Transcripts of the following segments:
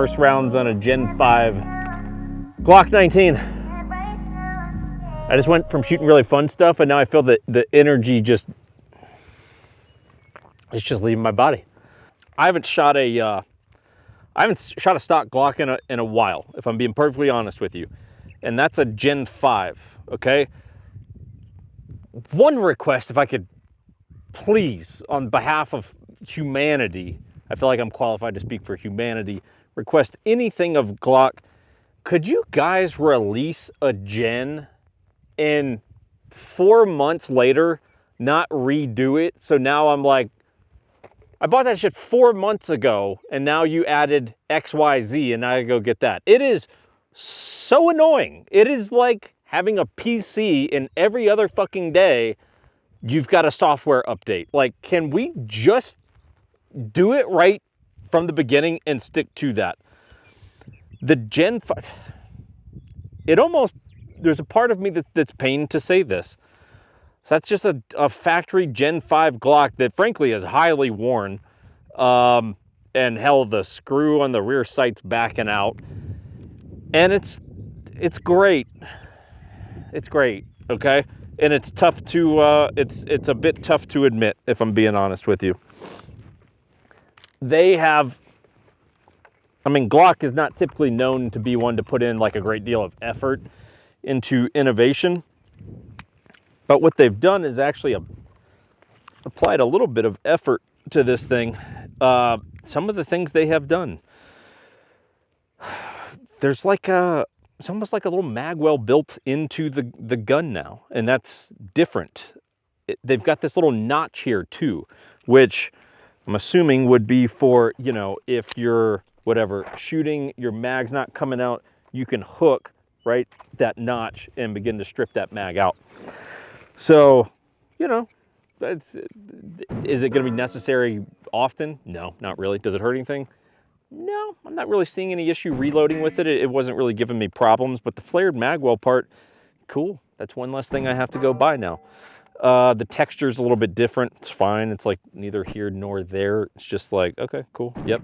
first rounds on a Gen 5 Glock 19. I just went from shooting really fun stuff, and now I feel that the energy it's just leaving my body. I haven't shot a stock Glock in a while, if I'm being perfectly honest with you, and that's a Gen 5. Okay. One request, if I could please, on behalf of humanity, I feel like I'm qualified to speak for humanity, request anything of Glock. Could you guys release a gen and 4 months later not redo it? So now I'm like, I bought that shit 4 months ago and now you added XYZ and now I go get that. It is so annoying. It is like having a PC and every other fucking day you've got a software update. Like, can we just do it right from the beginning and stick to that? The Gen 5, there's a part of me that's pained to say this. So that's just a factory Gen 5 Glock that frankly is highly worn. And hell, the screw on the rear sight's backing out. And it's great. It's great, okay? And it's tough to, it's a bit tough to admit, if I'm being honest with you. They have, I mean, Glock is not typically known to be one to put in like a great deal of effort into innovation. But what they've done is actually applied a little bit of effort to this thing. Some of the things they have done. There's like it's almost like a little magwell built into the gun now, and that's different. They've got this little notch here too, which I'm assuming would be for, you know, if you're whatever shooting, your mag's not coming out, you can hook right that notch and begin to strip that mag out. So, you know, is it going to be necessary often? No, not really. Does it hurt anything? No, I'm not really seeing any issue reloading with it. It wasn't really giving me problems, but the flared magwell part, cool. That's one less thing I have to go buy now. The texture's a little bit different. It's fine. It's like neither here nor there. It's just like, okay, cool, yep.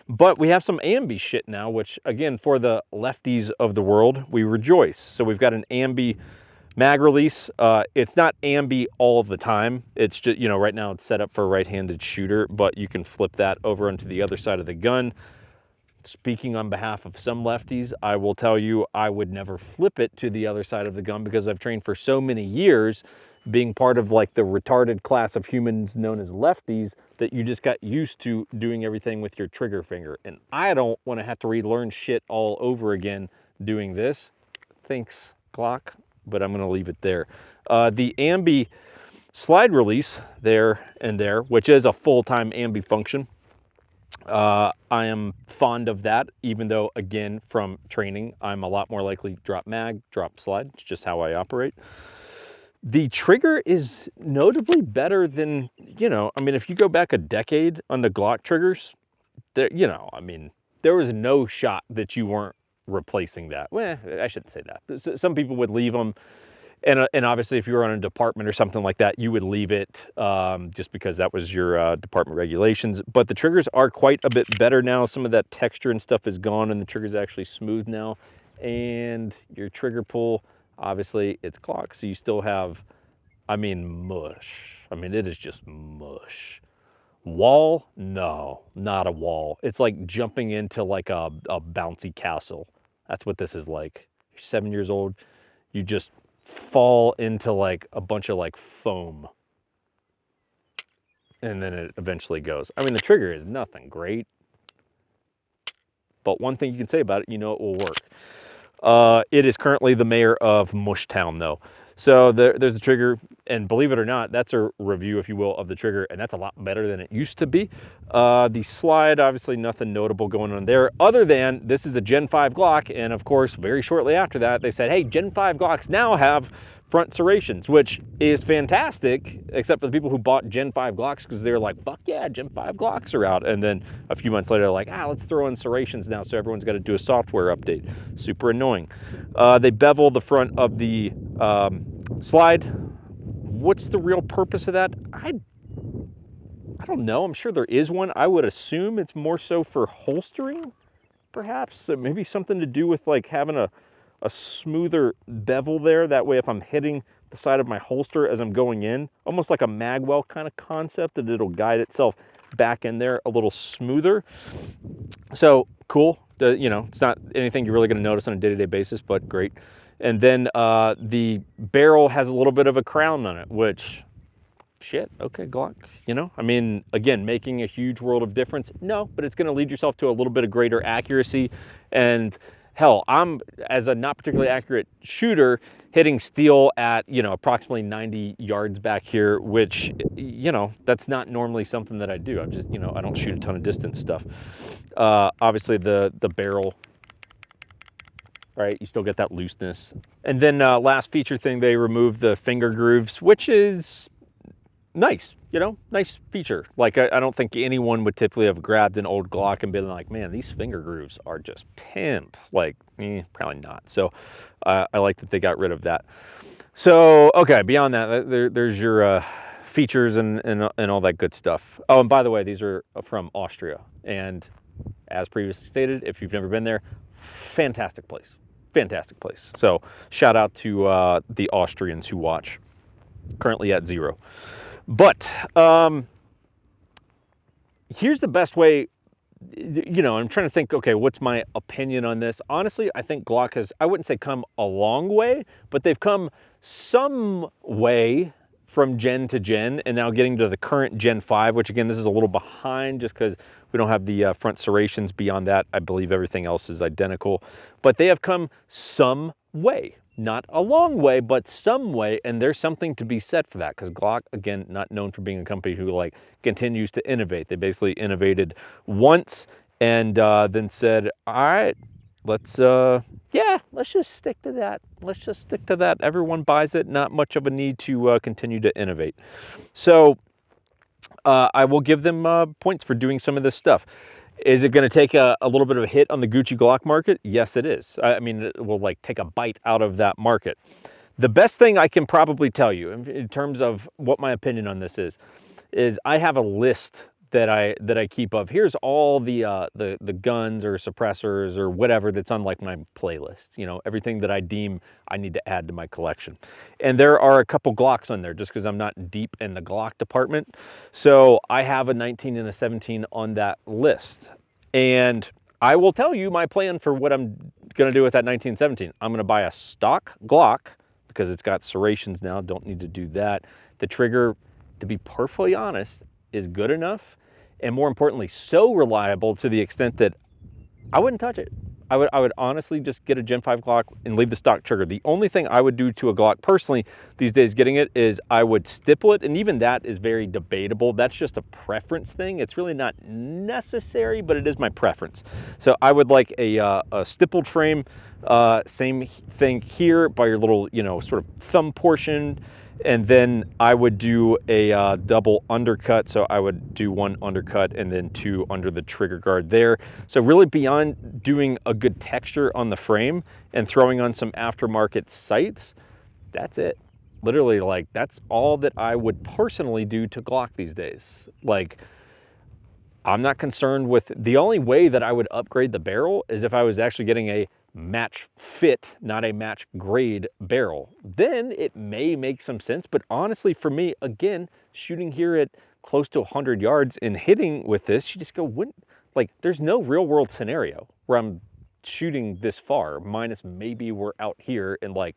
But we have some ambi shit now, which again, for the lefties of the world, we rejoice. So we've got an ambi mag release. It's not ambi all of the time. It's just, you know, right now it's set up for a right-handed shooter, but you can flip that over onto the other side of the gun. Speaking on behalf of some lefties, I will tell you, I would never flip it to the other side of the gun because I've trained for so many years being part of like the retarded class of humans known as lefties that you just got used to doing everything with your trigger finger. And I don't want to have to relearn shit all over again doing this. Thanks, Glock, but I'm going to leave it there. The ambi slide release there, which is a full-time ambi function. I am fond of that, even though, again, from training, I'm a lot more likely to drop mag, drop slide. It's just how I operate. The trigger is notably better than, you know, I mean, if you go back a decade on the Glock triggers, there, you know, I mean, there was no shot that you weren't replacing that. Well, I shouldn't say that. Some people would leave them. And obviously, if you were on a department or something like that, you would leave it just because that was your department regulations. But the triggers are quite a bit better now. Some of that texture and stuff is gone, and the trigger's actually smooth now. And your trigger pull, obviously, it's Glock. So you still have, I mean, mush. I mean, it is just mush. Wall? No, not a wall. It's like jumping into like a bouncy castle. That's what this is like. You're 7 years old. You just fall into like a bunch of like foam, and then it eventually goes. I mean, the trigger is nothing great, but one thing you can say about it, you know it will work. It is currently the mayor of Mushtown though. So there's the trigger, and believe it or not, that's a review, if you will, of the trigger, and that's a lot better than it used to be. The slide, obviously nothing notable going on there, other than this is a Gen 5 Glock, and of course, very shortly after that, they said, hey, Gen 5 Glocks now have front serrations, which is fantastic, except for the people who bought Gen 5 Glocks because they're like, fuck yeah, Gen 5 Glocks are out. And then a few months later, they're like, let's throw in serrations now, so everyone's got to do a software update. Super annoying. They bevel the front of the slide. What's the real purpose of that? I don't know. I'm sure there is one. I would assume it's more so for holstering, perhaps. Maybe something to do with like having a smoother bevel there. That way if I'm hitting the side of my holster as I'm going in, almost like a magwell kind of concept, that it'll guide itself back in there a little smoother. So cool. You know, it's not anything you're really going to notice on a day-to-day basis, but great. And then the barrel has a little bit of a crown on it, which, shit, okay, Glock, you know? I mean, again, making a huge world of difference? No, but it's going to lead yourself to a little bit of greater accuracy. And hell, I'm, as a not particularly accurate shooter, hitting steel at, you know, approximately 90 yards back here, which, you know, that's not normally something that I do. I'm just, you know, I don't shoot a ton of distance stuff. Obviously the barrel, right? You still get that looseness. And then last feature thing, they removed the finger grooves, which is nice, you know, nice feature. Like I don't think anyone would typically have grabbed an old Glock and been like, man, these finger grooves are just pimp. Like, probably not. So I like that they got rid of that. So, okay, beyond that, there's your features and all that good stuff. Oh, and by the way, these are from Austria. And as previously stated, if you've never been there, fantastic place. Fantastic place. So shout out to the Austrians who watch. Currently at 0. But here's the best way, you know, I'm trying to think, okay, what's my opinion on this? Honestly, I think Glock has, I wouldn't say come a long way, but they've come some way from gen to gen, and now getting to the current Gen 5, which again, this is a little behind just because we don't have the front serrations. Beyond that, I believe everything else is identical, but they have come some way. Not a long way, but some way, and there's something to be said for that, because Glock, again, not known for being a company who like continues to innovate. They basically innovated once and then said, all right, let's just stick to that. Let's just stick to that. Everyone buys it. Not much of a need to continue to innovate. So I will give them points for doing some of this stuff. Is it going to take a little bit of a hit on the Gucci Glock market? Yes, it is. I mean, it will like take a bite out of that market. The best thing I can probably tell you in terms of what my opinion on this is I have a list that I keep of, here's all the guns or suppressors or whatever that's on like my playlist, you know, everything that I deem I need to add to my collection. And there are a couple Glocks on there just because I'm not deep in the Glock department. So I have a 19 and a 17 on that list. And I will tell you my plan for what I'm going to do with that 1917. I'm going to buy a stock Glock because it's got serrations now. Don't need to do that. The trigger, to be perfectly honest, is good enough, and more importantly, so reliable to the extent that I wouldn't touch it. I would honestly just get a Gen 5 Glock and leave the stock trigger. The only thing I would do to a Glock personally these days getting it is I would stipple it, and even that is very debatable. That's just a preference thing. It's really not necessary, but it is my preference. So I would like a stippled frame, same thing here by your little, you know, sort of thumb portion. And then I would do a double undercut. So I would do one undercut and then two under the trigger guard there. So really beyond doing a good texture on the frame and throwing on some aftermarket sights, that's it. Literally, like, that's all that I would personally do to Glock these days. Like, I'm not concerned with, the only way that I would upgrade the barrel is if I was actually getting a match fit, not a match grade barrel. Then it may make some sense, but honestly for me, again, shooting here at close to 100 yards and hitting with this, you just go, like, there's no real world scenario where I'm shooting this far, minus maybe we're out here and like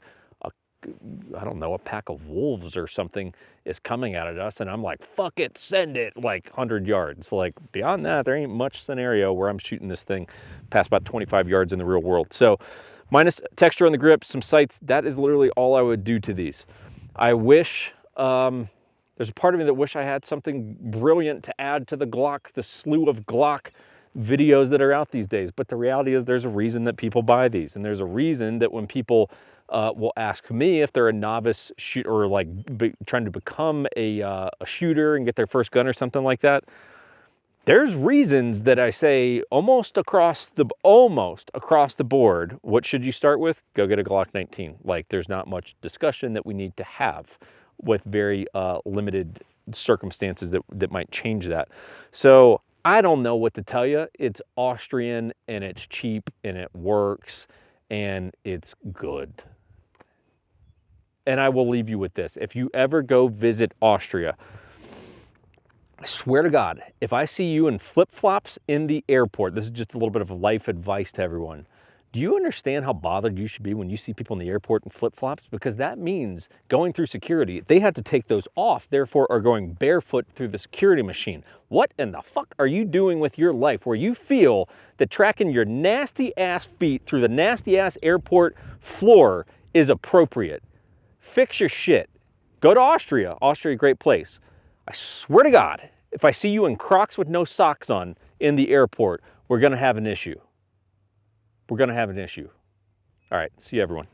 I don't know, a pack of wolves or something is coming at us and I'm like, fuck it, send it, like 100 yards. Like beyond that, there ain't much scenario where I'm shooting this thing past about 25 yards in the real world. So minus texture on the grip, some sights, that is literally all I would do to these. I wish, there's a part of me that wish I had something brilliant to add to the Glock, the slew of Glock videos that are out these days. But the reality is there's a reason that people buy these. And there's a reason that when people will ask me if they're a novice shooter or like trying to become a shooter and get their first gun or something like that, there's reasons that I say almost across the board, what should you start with? Go get a Glock 19. Like there's not much discussion that we need to have, with very limited circumstances that might change that. So I don't know what to tell you. It's Austrian and it's cheap and it works and it's good. And I will leave you with this. If you ever go visit Austria, I swear to God, if I see you in flip-flops in the airport, this is just a little bit of life advice to everyone. Do you understand how bothered you should be when you see people in the airport in flip-flops? Because that means going through security, they have to take those off, therefore are going barefoot through the security machine. What in the fuck are you doing with your life where you feel that tracking your nasty ass feet through the nasty ass airport floor is appropriate? Fix your shit. Go to Austria. Austria, great place. I swear to God, if I see you in Crocs with no socks on in the airport, we're gonna have an issue. We're gonna have an issue. All right, see you everyone.